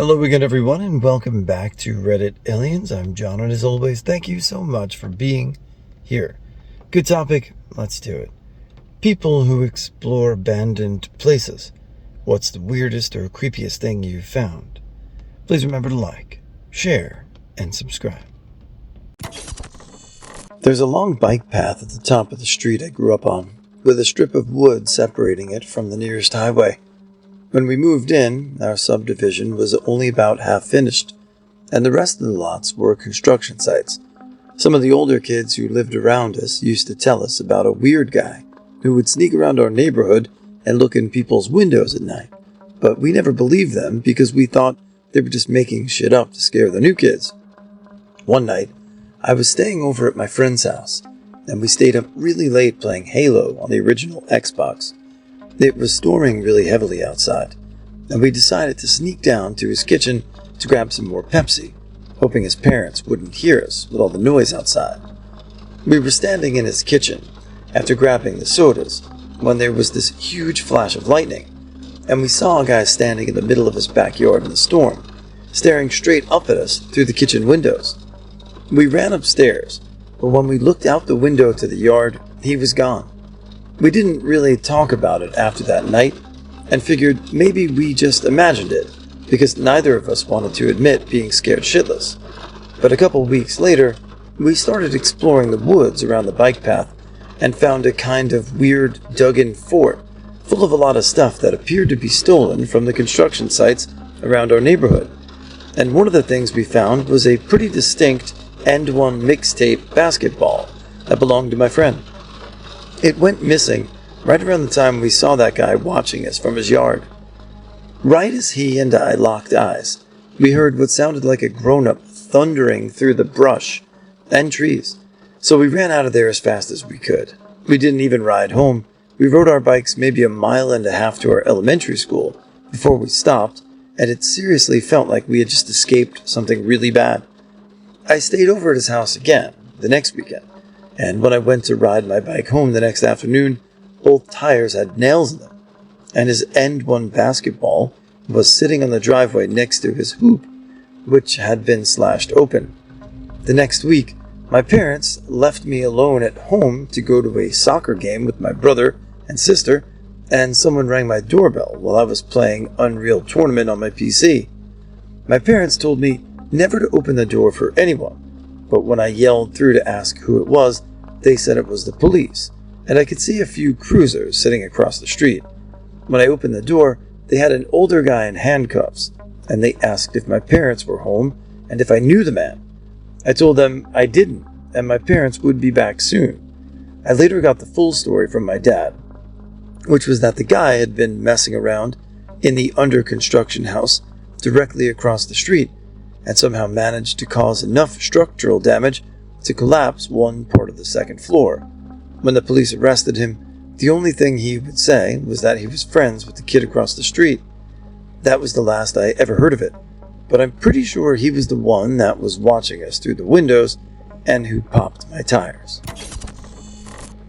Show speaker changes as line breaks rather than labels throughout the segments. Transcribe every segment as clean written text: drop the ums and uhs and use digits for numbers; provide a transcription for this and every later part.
Hello again, everyone, and welcome back to Reddit Aliens. I'm John, and as always, thank you so much for being here. Good topic, let's do it. People who explore abandoned places. What's the weirdest or creepiest thing you've found? Please remember to like, share, and subscribe. There's a long bike path at the top of the street I grew up on, with a strip of wood separating it from the nearest highway. When we moved in, our subdivision was only about half finished, and the rest of the lots were construction sites. Some of the older kids who lived around us used to tell us about a weird guy who would sneak around our neighborhood and look in people's windows at night, but we never believed them because we thought they were just making shit up to scare the new kids. One night, I was staying over at my friend's house, and we stayed up really late playing Halo on the original Xbox. It was storming really heavily outside, and we decided to sneak down to his kitchen to grab some more Pepsi, hoping his parents wouldn't hear us with all the noise outside. We were standing in his kitchen after grabbing the sodas when there was this huge flash of lightning, and we saw a guy standing in the middle of his backyard in the storm, staring straight up at us through the kitchen windows. We ran upstairs, but when we looked out the window to the yard, he was gone. We didn't really talk about it after that night, and figured maybe we just imagined it, because neither of us wanted to admit being scared shitless. But a couple weeks later, we started exploring the woods around the bike path, and found a kind of weird dug-in fort, full of a lot of stuff that appeared to be stolen from the construction sites around our neighborhood. And one of the things we found was a pretty distinct End One mixtape basketball that belonged to my friend. It went missing right around the time we saw that guy watching us from his yard. Right as he and I locked eyes, we heard what sounded like a grown-up thundering through the brush and trees, so we ran out of there as fast as we could. We didn't even ride home. We rode our bikes maybe a mile and a half to our elementary school before we stopped, and it seriously felt like we had just escaped something really bad. I stayed over at his house again the next weekend, and when I went to ride my bike home the next afternoon, both tires had nails in them, and his End One basketball was sitting on the driveway next to his hoop, which had been slashed open. The next week, my parents left me alone at home to go to a soccer game with my brother and sister, and someone rang my doorbell while I was playing Unreal Tournament on my PC. My parents told me never to open the door for anyone, but when I yelled through to ask who it was, they said it was the police, and I could see a few cruisers sitting across the street. When I opened the door, they had an older guy in handcuffs, and they asked if my parents were home and if I knew the man. I told them I didn't, and my parents would be back soon. I later got the full story from my dad, which was that the guy had been messing around in the under-construction house directly across the street, and somehow managed to cause enough structural damage to collapse one part of the second floor. When the police arrested him, the only thing he would say was that he was friends with the kid across the street. That was the last I ever heard of it, but I'm pretty sure he was the one that was watching us through the windows and who popped my tires.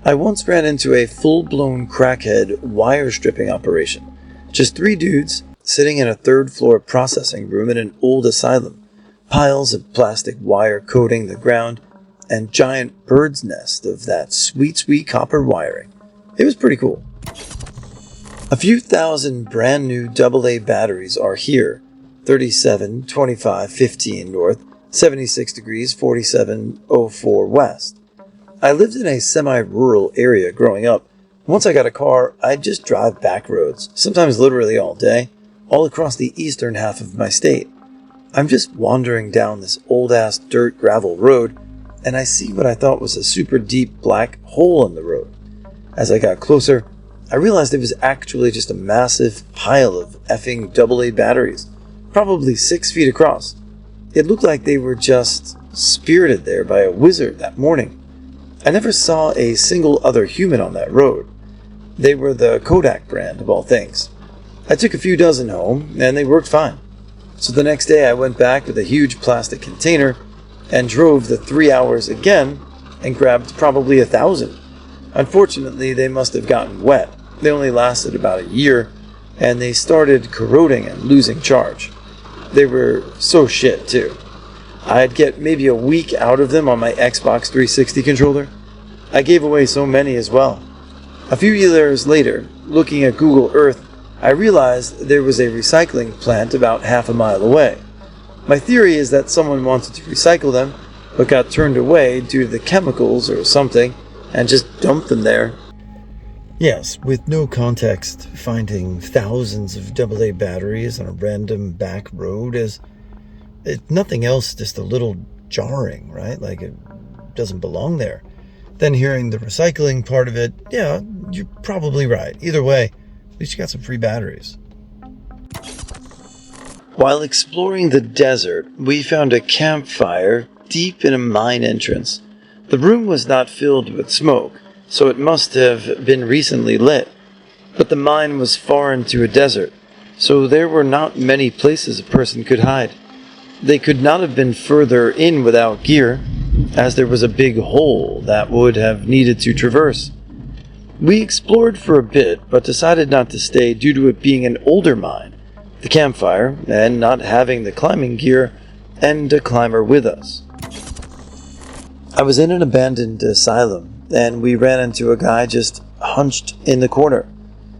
I once ran into a full-blown crackhead wire stripping operation. Just 3 dudes sitting in a 3rd floor processing room in an old asylum. Piles of plastic wire coating the ground, and giant bird's nest of that sweet copper wiring. It was pretty cool. A few thousand brand new AA batteries are here. 37, 25, 15 north, 76 degrees, 4704 west. I lived in a semi-rural area growing up. Once I got a car, I'd just drive back roads, sometimes literally all day, all across the eastern half of my state. I'm just wandering down this old-ass dirt gravel road, and I see what I thought was a super deep black hole in the road. As I got closer, I realized it was actually just a massive pile of effing AA batteries, probably 6 feet across. It looked like they were just spirited there by a wizard that morning. I never saw a single other human on that road. They were the Kodak brand of all things. I took a few dozen home, and they worked fine. So the next day I went back with a huge plastic container and drove the 3 hours again and grabbed probably 1,000. Unfortunately, they must have gotten wet. They only lasted about a year, and they started corroding and losing charge. They were so shit, too. I'd get maybe a week out of them on my Xbox 360 controller. I gave away so many as well. A few years later, looking at Google Earth, I realized there was a recycling plant about half a mile away. My theory is that someone wanted to recycle them, but got turned away due to the chemicals or something, and just dumped them there. Yes, with no context, finding thousands of AA batteries on a random back road is, if nothing else, just a little jarring, right? Like it doesn't belong there. Then hearing the recycling part of it, yeah, you're probably right. Either way, at least you got some free batteries. While exploring the desert, we found a campfire deep in a mine entrance. The room was not filled with smoke, so it must have been recently lit. But the mine was far into a desert, so there were not many places a person could hide. They could not have been further in without gear, as there was a big hole that would have needed to traverse. We explored for a bit, but decided not to stay due to it being an older mine, the campfire, and not having the climbing gear and a climber with us. I was in an abandoned asylum, and we ran into a guy just hunched in the corner.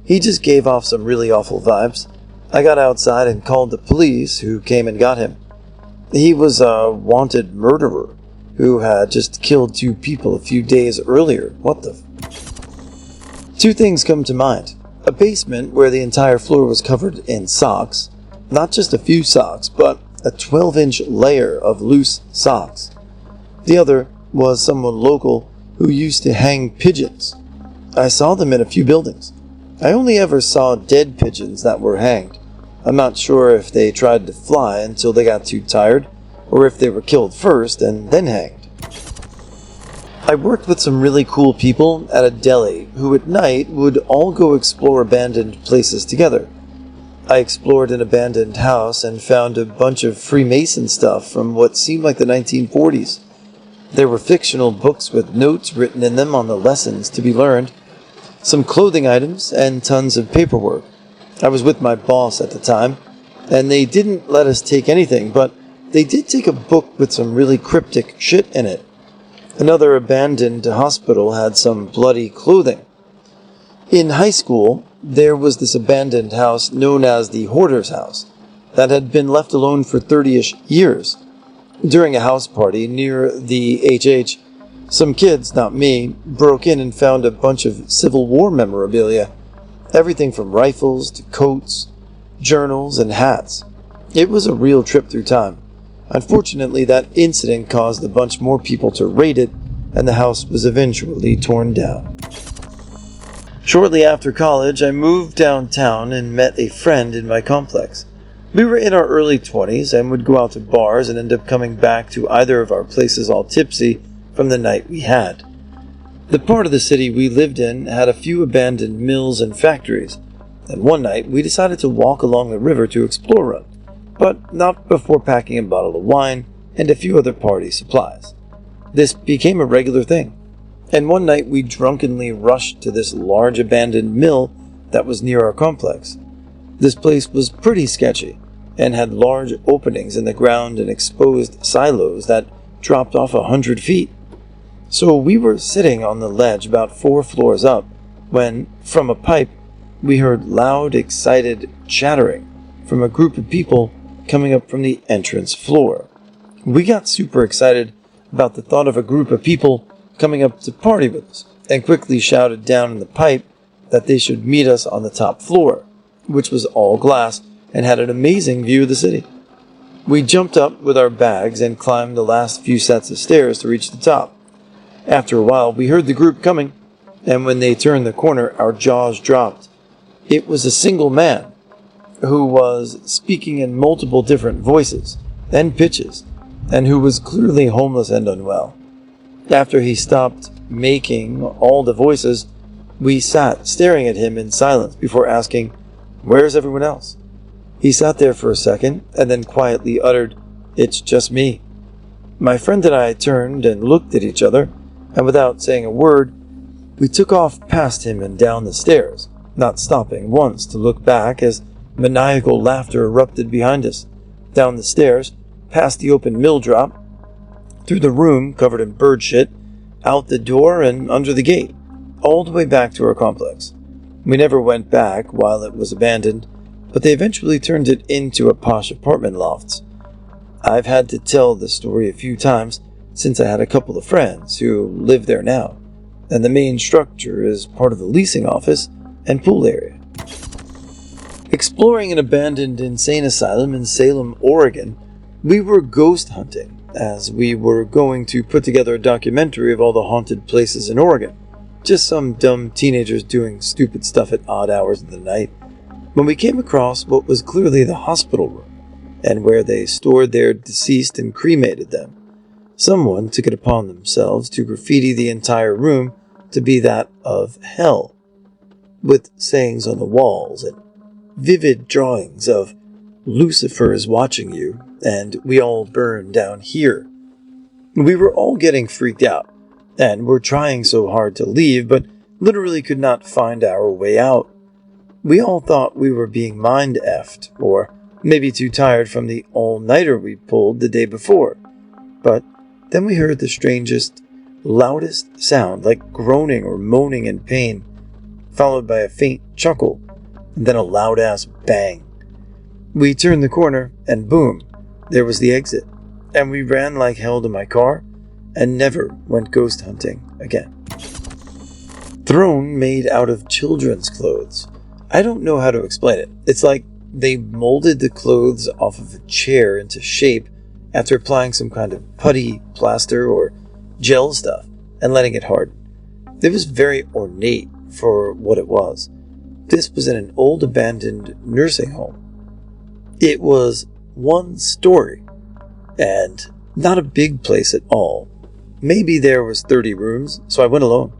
He just gave off some really awful vibes. I got outside and called the police, who came and got him. He was a wanted murderer who had just killed 2 people a few days earlier. What the 2 things come to mind. A basement where the entire floor was covered in socks. Not just a few socks, but a 12-inch layer of loose socks. The other was someone local who used to hang pigeons. I saw them in a few buildings. I only ever saw dead pigeons that were hanged. I'm not sure if they tried to fly until they got too tired, or if they were killed first and then hanged. I worked with some really cool people at a deli who at night would all go explore abandoned places together. I explored an abandoned house and found a bunch of Freemason stuff from what seemed like the 1940s. There were fictional books with notes written in them on the lessons to be learned, some clothing items, and tons of paperwork. I was with my boss at the time, and they didn't let us take anything, but they did take a book with some really cryptic shit in it. Another abandoned hospital had some bloody clothing. In high school, there was this abandoned house known as the Hoarder's House that had been left alone for 30-ish years. During a house party near the HH, some kids, not me, broke in and found a bunch of Civil War memorabilia. Everything from rifles to coats, journals, and hats. It was a real trip through time. Unfortunately, that incident caused a bunch more people to raid it, and the house was eventually torn down. Shortly after college, I moved downtown and met a friend in my complex. We were in our early 20s and would go out to bars and end up coming back to either of our places all tipsy from the night we had. The part of the city we lived in had a few abandoned mills and factories, and one night we decided to walk along the river to explore one, but not before packing a bottle of wine and a few other party supplies. This became a regular thing, and one night we drunkenly rushed to this large abandoned mill that was near our complex. This place was pretty sketchy, and had large openings in the ground and exposed silos that dropped off 100 feet. So we were sitting on the ledge about 4 floors up, when, from a pipe, we heard loud, excited chattering from a group of people coming up from the entrance floor. We got super excited about the thought of a group of people coming up to party with us, and quickly shouted down in the pipe that they should meet us on the top floor, which was all glass and had an amazing view of the city. We jumped up with our bags and climbed the last few sets of stairs to reach the top. After a while, we heard the group coming, and when they turned the corner, our jaws dropped. It was a single man who was speaking in multiple different voices and pitches, and who was clearly homeless and unwell. After he stopped making all the voices, we sat staring at him in silence before asking, "Where's everyone else?" He sat there for a second, and then quietly uttered, "It's just me." My friend and I turned and looked at each other, and without saying a word, we took off past him and down the stairs, not stopping once to look back as maniacal laughter erupted behind us. down the stairs, past the open mill drop, through the room covered in bird shit, out the door and under the gate, all the way back to our complex. We never went back while it was abandoned, but they eventually turned it into a posh apartment loft. I've had to tell the story a few times since I had a couple of friends who live there now, and the main structure is part of the leasing office and pool area. Exploring an abandoned insane asylum in Salem, Oregon, we were ghost hunting, as we were going to put together a documentary of all the haunted places in Oregon. Just some dumb teenagers doing stupid stuff at odd hours of the night, when we came across what was clearly the hospital room, and where they stored their deceased and cremated them. Someone took it upon themselves to graffiti the entire room to be that of hell, with sayings on the walls and vivid drawings of Lucifer is watching you, and we all burn down here. We were all getting freaked out, and were trying so hard to leave, but literally could not find our way out. We all thought we were being mind-effed, or maybe too tired from the all-nighter we pulled the day before. But then we heard the strangest, loudest sound, like groaning or moaning in pain, followed by a faint chuckle, and then a loud-ass bang. We turned the corner, and boom, there was the exit, and we ran like hell to my car, and never went ghost hunting again. Throne made out of children's clothes. I don't know how to explain it. It's like they molded the clothes off of a chair into shape after applying some kind of putty, plaster, or gel stuff and letting it harden. It was very ornate for what it was. This was in an old abandoned nursing home. It was one story, and not a big place at all. Maybe there was 30 rooms, so I went alone.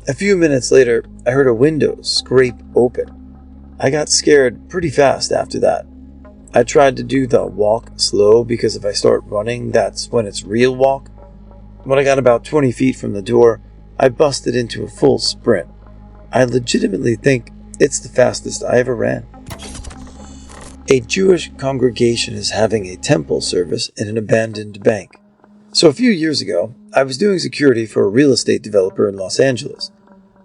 A few minutes later, I heard a window scrape open. I got scared pretty fast after that. I tried to do the walk slow because if I start running, that's when it's real walk. When I got about 20 feet from the door, I busted into a full sprint. I legitimately think it's the fastest I ever ran. A Jewish congregation is having a temple service in an abandoned bank. So a few years ago, I was doing security for a real estate developer in Los Angeles.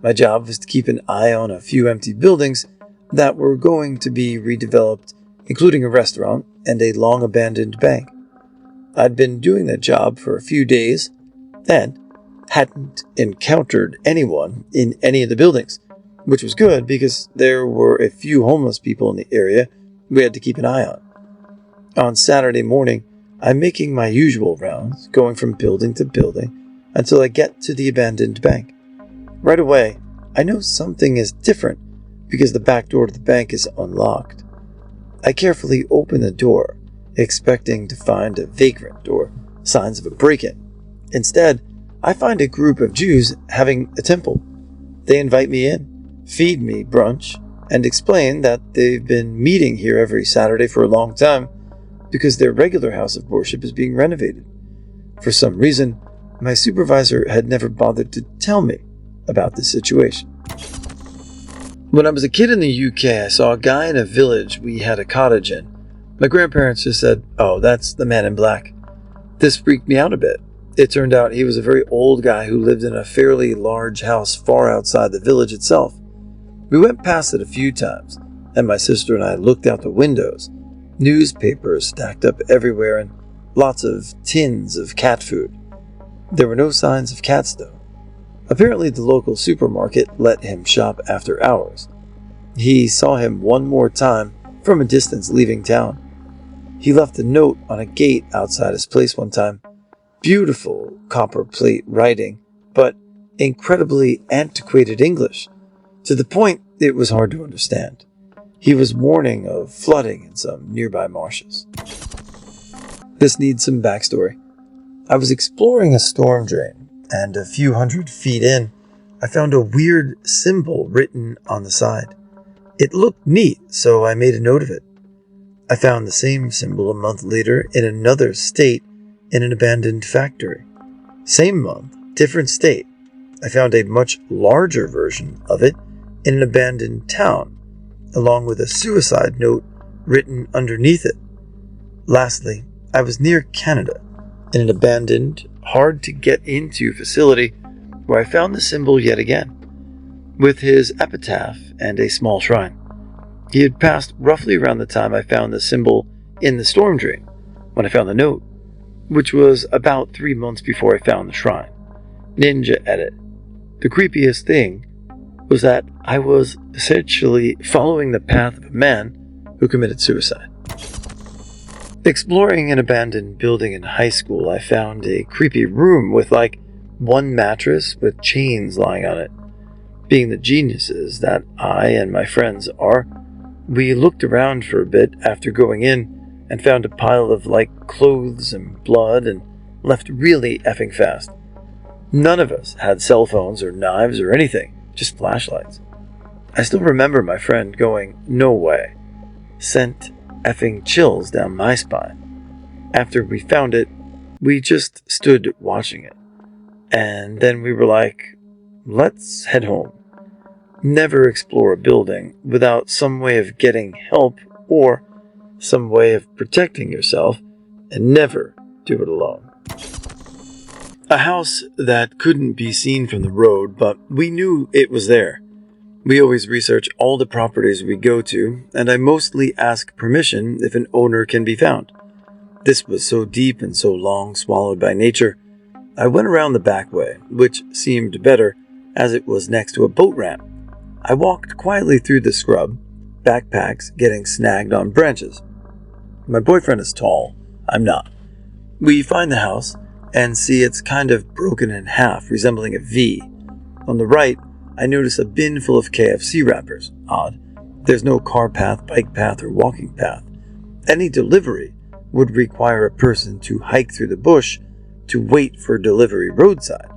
My job was to keep an eye on a few empty buildings that were going to be redeveloped, including a restaurant and a long-abandoned bank. I'd been doing that job for a few days and hadn't encountered anyone in any of the buildings, which was good because there were a few homeless people in the area we had to keep an eye on. On Saturday morning, I'm making my usual rounds, going from building to building, until I get to the abandoned bank. Right away, I know something is different because the back door to the bank is unlocked. I carefully open the door, expecting to find a vagrant or signs of a break-in. Instead, I find a group of Jews having a temple. They invite me in, feed me brunch, and explain that they've been meeting here every Saturday for a long time because their regular house of worship is being renovated. For some reason, my supervisor had never bothered to tell me about this situation. When I was a kid in the UK, I saw a guy in a village we had a cottage in. My grandparents just said, "Oh, that's the man in black." This freaked me out a bit. It turned out he was a very old guy who lived in a fairly large house far outside the village itself. We went past it a few times, and my sister and I looked out the windows. Newspapers stacked up everywhere and lots of tins of cat food. There were no signs of cats, though. Apparently, the local supermarket let him shop after hours. He saw him one more time from a distance leaving town. He left a note on a gate outside his place one time. Beautiful copper plate writing, but incredibly antiquated English, to the point it was hard to understand. He was warning of flooding in some nearby marshes. This needs some backstory. I was exploring a storm drain, and a few hundred feet in, I found a weird symbol written on the side. It looked neat, so I made a note of it. I found the same symbol a month later in another state in an abandoned factory. Same month, different state. I found a much larger version of it in an abandoned town, along with a suicide note written underneath it. Lastly, I was near Canada, in an abandoned, hard to get into facility where I found the symbol yet again, with his epitaph and a small shrine. He had passed roughly around the time I found the symbol in the storm drain, when I found the note, which was about 3 months before I found the shrine. Ninja edit. The creepiest thing was that I was essentially following the path of a man who committed suicide. Exploring an abandoned building in high school, I found a creepy room with one mattress with chains lying on it. Being the geniuses that I and my friends are, we looked around for a bit after going in and found a pile of clothes and blood and left really effing fast. None of us had cell phones or knives or anything, just flashlights. I still remember my friend going, "No way." Sent effing chills down my spine. After we found it, we just stood watching it. And then we were like, let's head home. Never explore a building without some way of getting help or some way of protecting yourself, and never do it alone. A house that couldn't be seen from the road, but we knew it was there. We always research all the properties we go to, and I mostly ask permission if an owner can be found. This was so deep and so long swallowed by nature. I went around the back way, which seemed better as it was next to a boat ramp. I walked quietly through the scrub, backpacks getting snagged on branches. My boyfriend is tall, I'm not. We find the house and see it's kind of broken in half, resembling a V. On the right, I notice a bin full of KFC wrappers. Odd. There's no car path, bike path, or walking path. Any delivery would require a person to hike through the bush to wait for delivery roadside.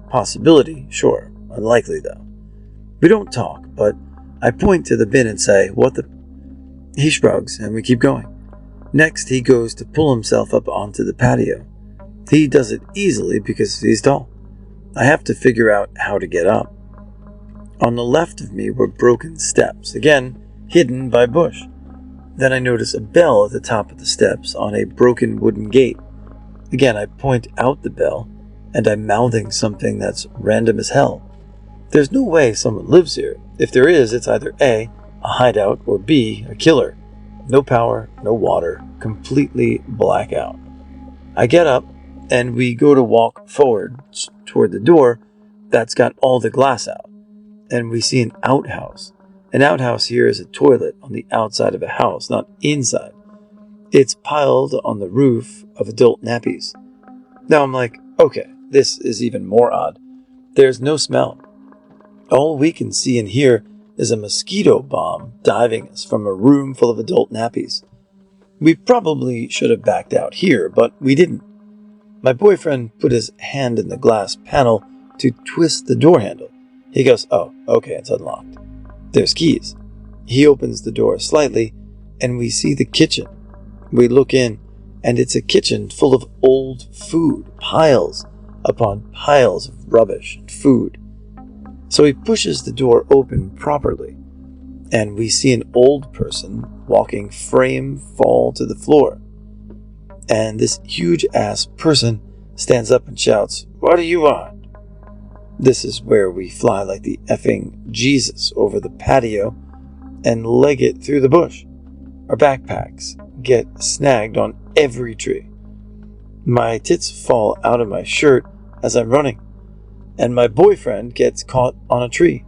Possibility, sure. Unlikely, though. We don't talk, but I point to the bin and say, "What the?" He shrugs, and we keep going. Next, he goes to pull himself up onto the patio. He does it easily because he's tall. I have to figure out how to get up. On the left of me were broken steps, again hidden by bush. Then I notice a bell at the top of the steps on a broken wooden gate. Again, I point out the bell, and I'm mouthing something that's random as hell. There's no way someone lives here. If there is, it's either A, a hideout, or B, a killer. No power, no water, completely blackout. I get up, and we go to walk forward toward the door that's got all the glass out. And we see an outhouse. An outhouse here is a toilet on the outside of a house, not inside. It's piled on the roof of adult nappies. Now I'm like, okay, this is even more odd. There's no smell. All we can see and hear is a mosquito bomb diving us from a room full of adult nappies. We probably should have backed out here, but we didn't. My boyfriend put his hand in the glass panel to twist the door handle. He goes, "Oh, okay, it's unlocked." There's keys. He opens the door slightly, and we see the kitchen. We look in, and it's a kitchen full of old food, piles upon piles of rubbish and food. So he pushes the door open properly, and we see an old person walking frame fall to the floor. And this huge-ass person stands up and shouts, "What do you want?" This is where we fly like the effing Jesus over the patio and leg it through the bush. Our backpacks get snagged on every tree. My tits fall out of my shirt as I'm running, and my boyfriend gets caught on a tree.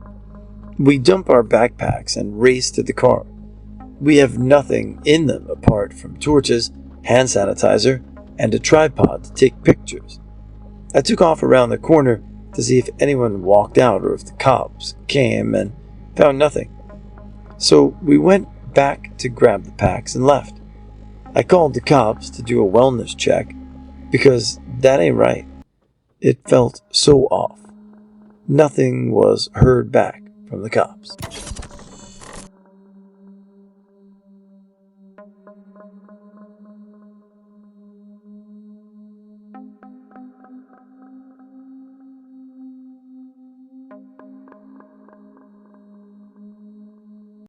We dump our backpacks and race to the car. We have nothing in them apart from torches, hand sanitizer, and a tripod to take pictures. I took off around the corner to see if anyone walked out or if the cops came, and found nothing. So we went back to grab the packs and left. I called the cops to do a wellness check because that ain't right. It felt so off. Nothing was heard back from the cops.